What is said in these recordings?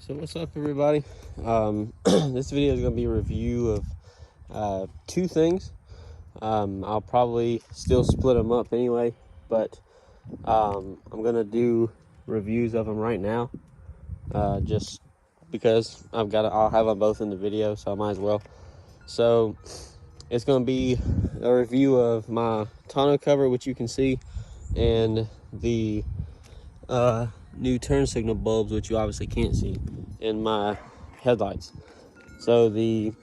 So what's up, everybody? This video is going to be a review of two things. I'll probably still split them up anyway, but I'm going to do reviews of them right now, just because I'll have them both in the video, so I might as well. So it's going to be a review of my tonneau cover, which you can see, and the new turn signal bulbs, which you obviously can't see, in my headlights. So and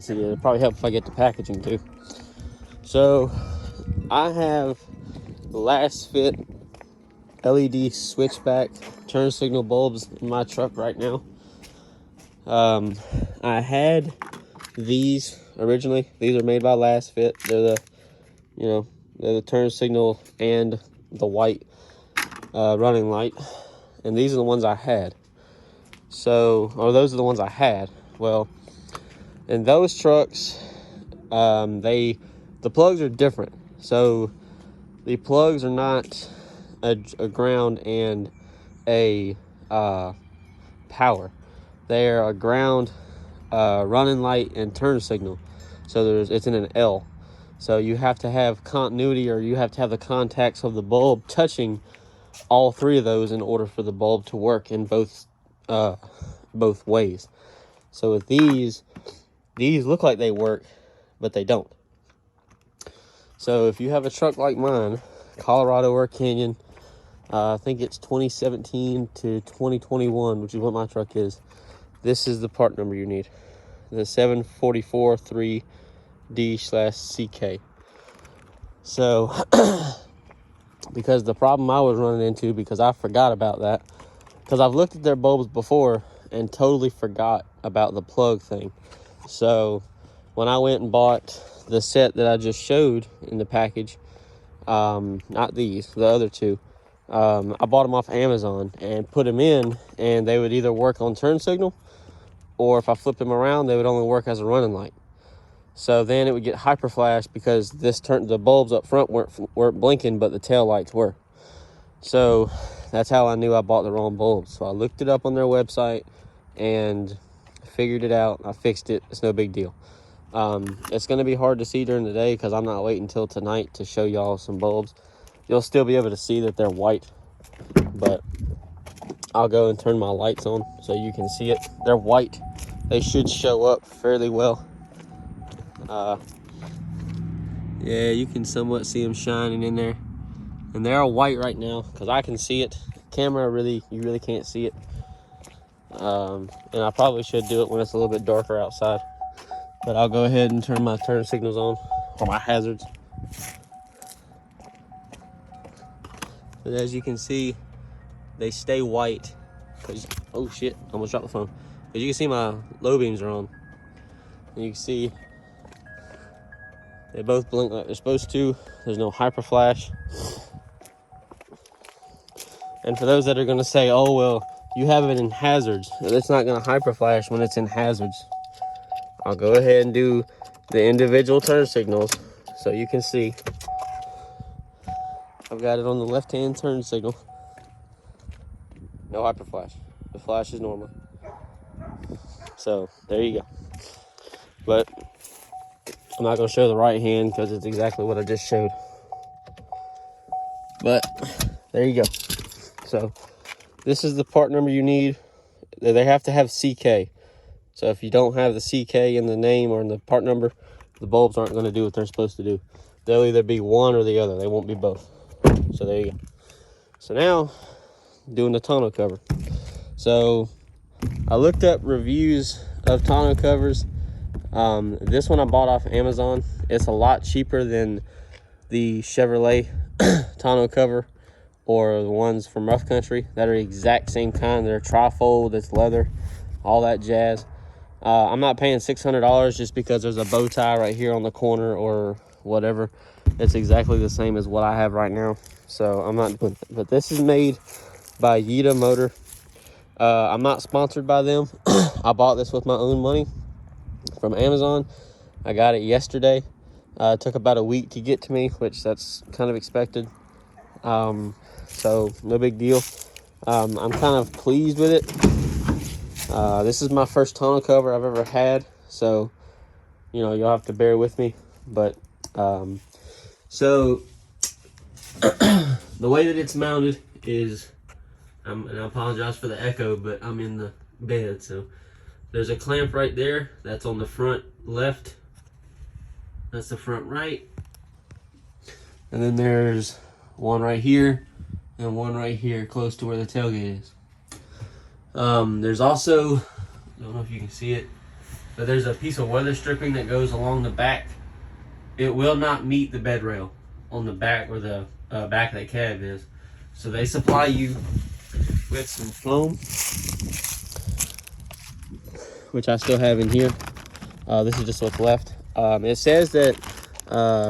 see, it'll probably help if I get the packaging too. So I have Lasfit LED switchback turn signal bulbs in my truck right now. I had these originally. These are made by Lasfit. They're the turn signal and the white running light, and these are the ones I had. Those are the ones I had. Well, in those trucks, the plugs are different. So the plugs are not a ground and a power. They are a ground, running light, and turn signal. So it's in an L. So you have to have continuity, or you have to have the contacts of the bulb touching all three of those in order for the bulb to work in both ways. So with these look like they work, but they don't. So if you have a truck like mine, Colorado or Canyon, I think it's 2017 to 2021, which is what my truck is, this is the part number you need, the 744-3D/CK. So because the problem I was running into, because I forgot about that, because I've looked at their bulbs before and totally forgot about the plug thing. So when I went and bought the set that I just showed in the package, not these, the other two, I bought them off Amazon and put them in, and they would either work on turn signal, or if I flipped them around, they would only work as a running light. So then it would get hyper flash because the bulbs up front weren't blinking, but the tail lights were. So that's how I knew I bought the wrong bulbs. So I looked it up on their website and figured it out. I fixed it. It's no big deal. It's going to be hard to see during the day because I'm not waiting until tonight to show y'all some bulbs. You'll still be able to see that they're white, but I'll go and turn my lights on so you can see it. They're white. They should show up fairly well. Yeah, you can somewhat see them shining in there, and they are white right now because I can see it. Camera, you really can't see it. And I probably should do it when it's a little bit darker outside, but I'll go ahead and turn my turn signals on, or my hazards. But as you can see, they stay white because, oh shit, almost dropped the phone. As you can see, my low beams are on, and you can see they both blink like they're supposed to. There's no hyper flash. And for those that are going to say, oh, well, you have it in hazards, it's not going to hyper flash when it's in hazards, I'll go ahead and do the individual turn signals so you can see. I've got it on the left-hand turn signal. No hyper flash. The flash is normal. So there you go. But I'm not going to show the right hand because it's exactly what I just showed. But there you go. So this is the part number you need. They have to have CK. So if you don't have the CK in the name or in the part number, the bulbs aren't going to do what they're supposed to do. They'll either be one or the other. They won't be both. So there you go. So now, doing the tonneau cover. So I looked up reviews of tonneau covers. This one I bought off Amazon. It's a lot cheaper than the Chevrolet tonneau cover or the ones from Rough Country that are the exact same kind. They're trifold, it's leather, all that jazz. I'm not paying $600 just because there's a bow tie right here on the corner or whatever. It's exactly the same as what I have right now, so I'm not doing it. But this is made by Yita Motor. I'm not sponsored by them. I bought this with my own money from Amazon. I got it yesterday. It took about a week to get to me, which that's kind of expected. So no big deal. I'm kind of pleased with it. This is my first tonneau cover I've ever had, so you'll have to bear with me. But so the way that it's mounted is, and I apologize for the echo, but I'm in the bed, so there's a clamp right there that's on the front left. That's the front right. And then there's one right here and one right here close to where the tailgate is. There's also, I don't know if you can see it, but there's a piece of weather stripping that goes along the back. It will not meet the bed rail on the back where the back of the cab is. So they supply you with some foam, which I still have in here. This is just what's left. It says that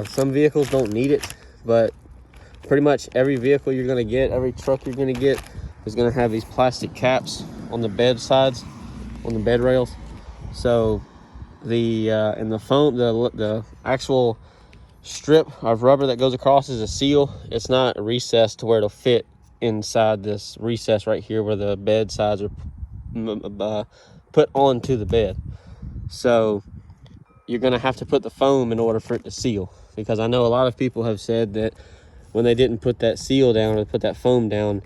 some vehicles don't need it, but pretty much every vehicle you're gonna get, every truck you're gonna get, is gonna have these plastic caps on the bed sides, on the bed rails. So and the foam, the actual strip of rubber that goes across is a seal. It's not recessed to where it'll fit inside this recess right here where the bed sides are put onto the bed. So you're gonna have to put the foam in order for it to seal, because I know a lot of people have said that when they didn't put that seal down or put that foam down,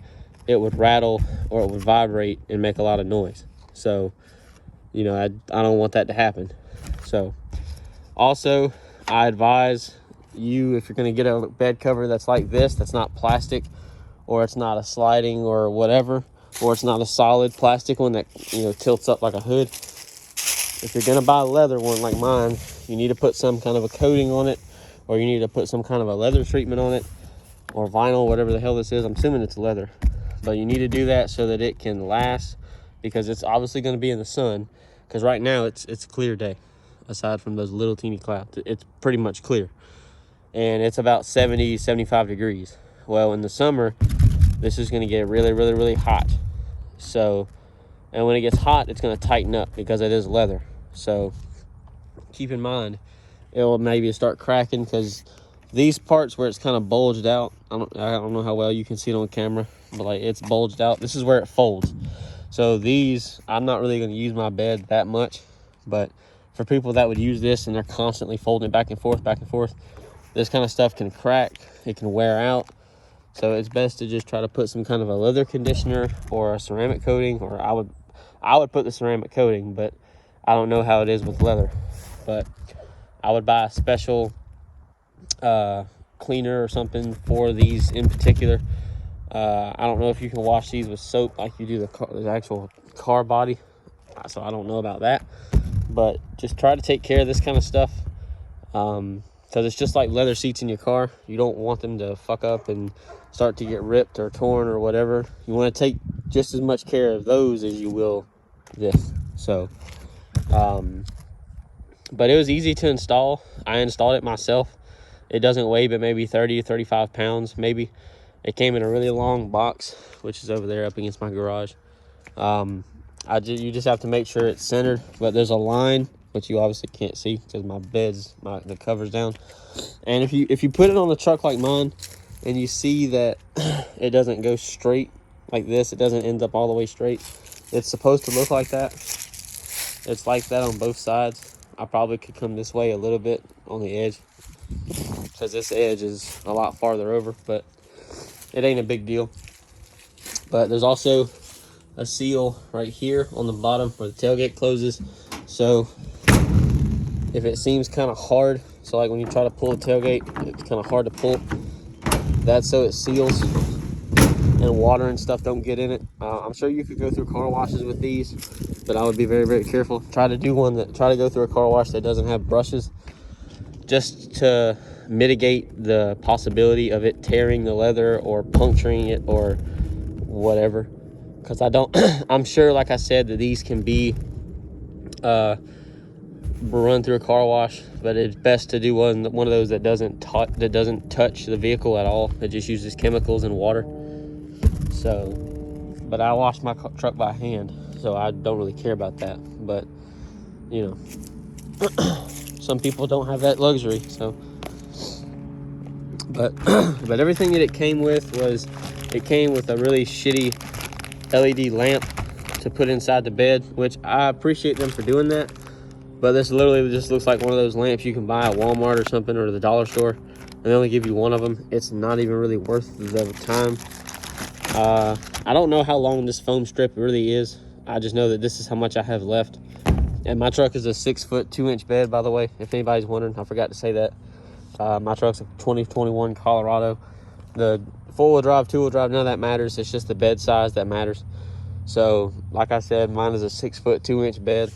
it would rattle or it would vibrate and make a lot of noise. So I don't want that to happen. So also, I advise you, if you're going to get a bed cover that's like this, that's not plastic, or it's not a sliding or whatever, or it's not a solid plastic one that tilts up like a hood. If you're going to buy a leather one like mine, you need to put some kind of a coating on it, or you need to put some kind of a leather treatment on it, or vinyl, whatever the hell this is. I'm assuming it's leather, but you need to do that so that it can last, because it's obviously going to be in the sun. Because right now it's a clear day, aside from those little teeny clouds. It's pretty much clear, and it's about 70, 75 degrees. Well, in the summer, this is going to get really, really, really hot. So, and when it gets hot, it's going to tighten up because it is leather. So keep in mind, it will maybe start cracking, because these parts where it's kind of bulged out, I don't know how well you can see it on camera, but like it's bulged out. This is where it folds. So these, I'm not really going to use my bed that much, but for people that would use this and they're constantly folding it back and forth, this kind of stuff can crack, it can wear out. So it's best to just try to put some kind of a leather conditioner or a ceramic coating, or I would put the ceramic coating, but I don't know how it is with leather. But I would buy a special cleaner or something for these in particular. I don't know if you can wash these with soap like you do the actual car body, so I don't know about that. But just try to take care of this kind of stuff, because it's just like leather seats in your car. You don't want them to fuck up and start to get ripped or torn or whatever. You want to take just as much care of those as you will this. So but it was easy to install. I installed it myself. It doesn't weigh but maybe 30 35 pounds maybe. It came in a really long box, which is over there up against my garage. You just have to make sure it's centered, but there's a line which you obviously can't see because the cover's down. And if you put it on the truck like mine, and you see that it doesn't go straight like this, it doesn't end up all the way straight. It's supposed to look like that. It's like that on both sides. I probably could come this way a little bit on the edge, because this edge is a lot farther over, but it ain't a big deal. But there's also a seal right here on the bottom where the tailgate closes. So if it seems kind of hard, so like when you try to pull the tailgate, it's kind of hard to pull, that's so it seals and water and stuff don't get in it. I'm sure you could go through car washes with these, but I would be very, very careful. Try to go through a car wash that doesn't have brushes, just to mitigate the possibility of it tearing the leather or puncturing it or whatever. Because I'm sure, like I said, that these can be run through a car wash, but it's best to do one of those that doesn't touch the vehicle at all. It just uses chemicals and water. So, but I wash my truck by hand, so I don't really care about that. But some people don't have that luxury. So, but everything that it came with a really shitty LED lamp to put inside the bed, which I appreciate them for doing that. But this literally just looks like one of those lamps you can buy at Walmart or something, or the dollar store, and they only give you one of them. It's not even really worth the time. I don't know how long this foam strip really is. I just know that this is how much I have left. And my truck is a 6-foot 2-inch bed, by the way, if anybody's wondering. I forgot to say that. My truck's a 2021 Colorado. The four-wheel drive, two-wheel drive, none of that matters. It's just the bed size that matters. So, like I said, mine is a 6-foot 2-inch bed.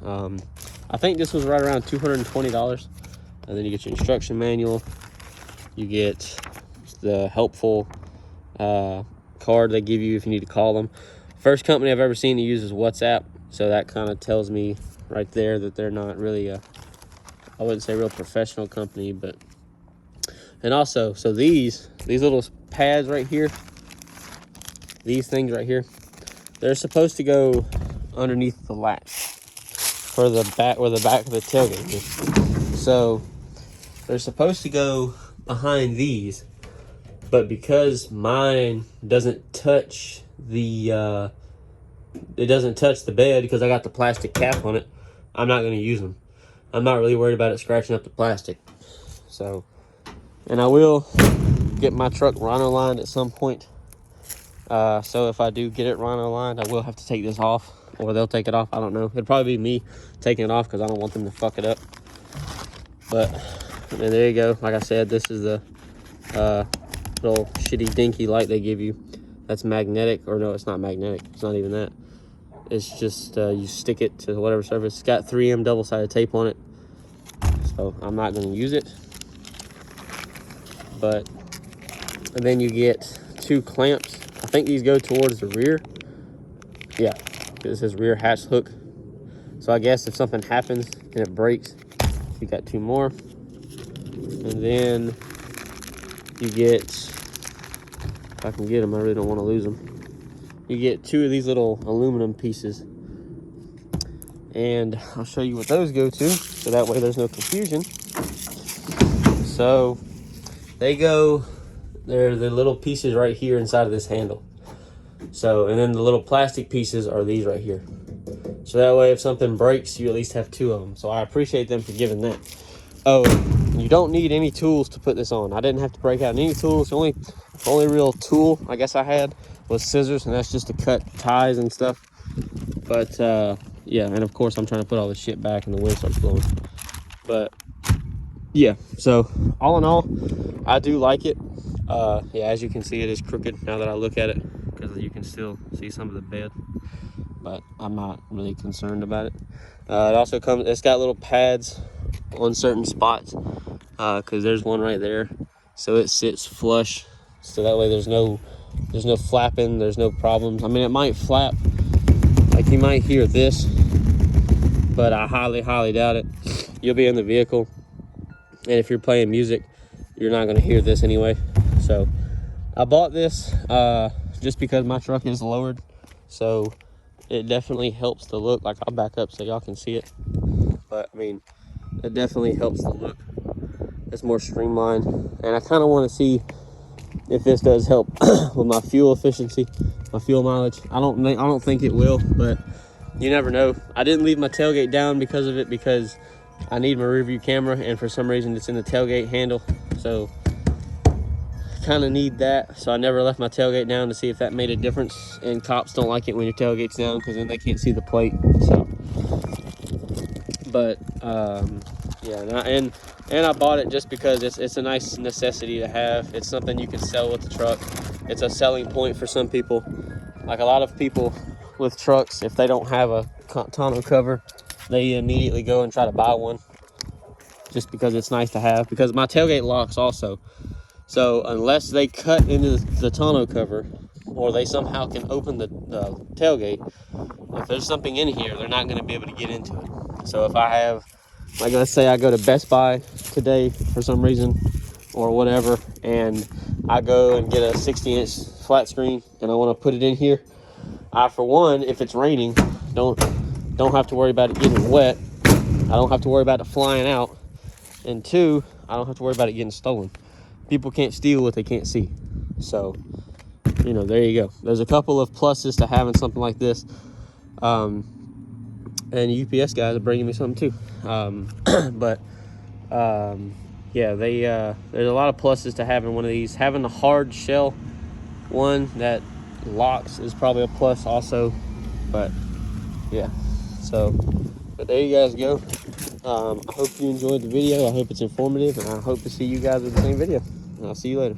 I think this was right around $220. And then you get your instruction manual. You get the helpful card they give you if you need to call them. First company I've ever seen that uses WhatsApp. So that kind of tells me right there that they're not really I wouldn't say real professional company, but. And also, so these little pads right here, these things right here, they're supposed to go underneath the latch for the back, where the back of the tailgate is. So they're supposed to go behind these, but because mine doesn't touch the it doesn't touch the bed because I got the plastic cap on it, I'm not going to use them. I'm not really worried about it scratching up the plastic. So, and I will get my truck rhino lined at some point. So if I do get it rhino lined, I will have to take this off, or they'll take it off. I don't know. It'd probably be me taking it off because I don't want them to fuck it up. But, and there you go. Like I said, this is the little shitty dinky light they give you. That's magnetic, or no, it's not magnetic. It's not even that. It's just you stick it to whatever surface. It's got 3M double-sided tape on it, so I'm not going to use it. But, and then you get 2 clamps. I think these go towards the rear. Yeah, this is rear hatch hook. So I guess if something happens and it breaks, you got 2 more. And then you get, if I can get them, I really don't want to lose them. You get 2 of these little aluminum pieces. And I'll show you what those go to, so that way there's no confusion. So they go, they're the little pieces right here inside of this handle. So, and then the little plastic pieces are these right here. So that way if something breaks, you at least have 2 of them. So I appreciate them for giving that. Oh, you don't need any tools to put this on. I didn't have to break out any tools. The only real tool I guess I had was scissors, and that's just to cut ties and stuff. But yeah, and of course I'm trying to put all this shit back and the wind starts blowing. But yeah, so all in all, I do like it. Yeah, as you can see, it is crooked now that I look at it, because you can still see some of the bed, but I'm not really concerned about it. It also comes, it's got little pads on certain spots, because there's one right there, so it sits flush, so that way there's no flapping, there's no problems. I mean, it might flap, like you might hear this, but I highly doubt it. You'll be in the vehicle, and if you're playing music, you're not going to hear this anyway. So I bought this just because my truck is lowered, so it definitely helps the look. Like, I'll back up so y'all can see it, but I mean, it definitely helps the look. It's more streamlined, and I kind of want to see if this does help with my fuel efficiency, my fuel mileage. I don't think it will, but you never know. I didn't leave my tailgate down because of it, because I need my rear view camera, and for some reason it's in the tailgate handle, so I kind of need that. So I never left my tailgate down to see if that made a difference, and cops don't like it when your tailgate's down because then they can't see the plate. So, but yeah, and I bought it just because it's a nice necessity to have. It's something you can sell with the truck. It's a selling point for some people. Like, a lot of people with trucks, if they don't have a tonneau cover, they immediately go and try to buy one just because it's nice to have. Because my tailgate locks also. So unless they cut into the tonneau cover, or they somehow can open the tailgate, if there's something in here, they're not going to be able to get into it. So if I have, like, let's say I go to Best Buy today for some reason or whatever, and I go and get a 60-inch flat screen and I want to put it in here, I, for one, if it's raining, don't have to worry about it getting wet. I don't have to worry about it flying out. And 2, I don't have to worry about it getting stolen. People can't steal what they can't see. So you know, there you go. There's a couple of pluses to having something like this. And UPS guys are bringing me something too. Yeah, there's a lot of pluses to having one of these. Having the hard shell one that locks is probably a plus also. But yeah, but there you guys go. I hope you enjoyed the video. I hope it's informative, and I hope to see you guys with the same video. And I'll see you later.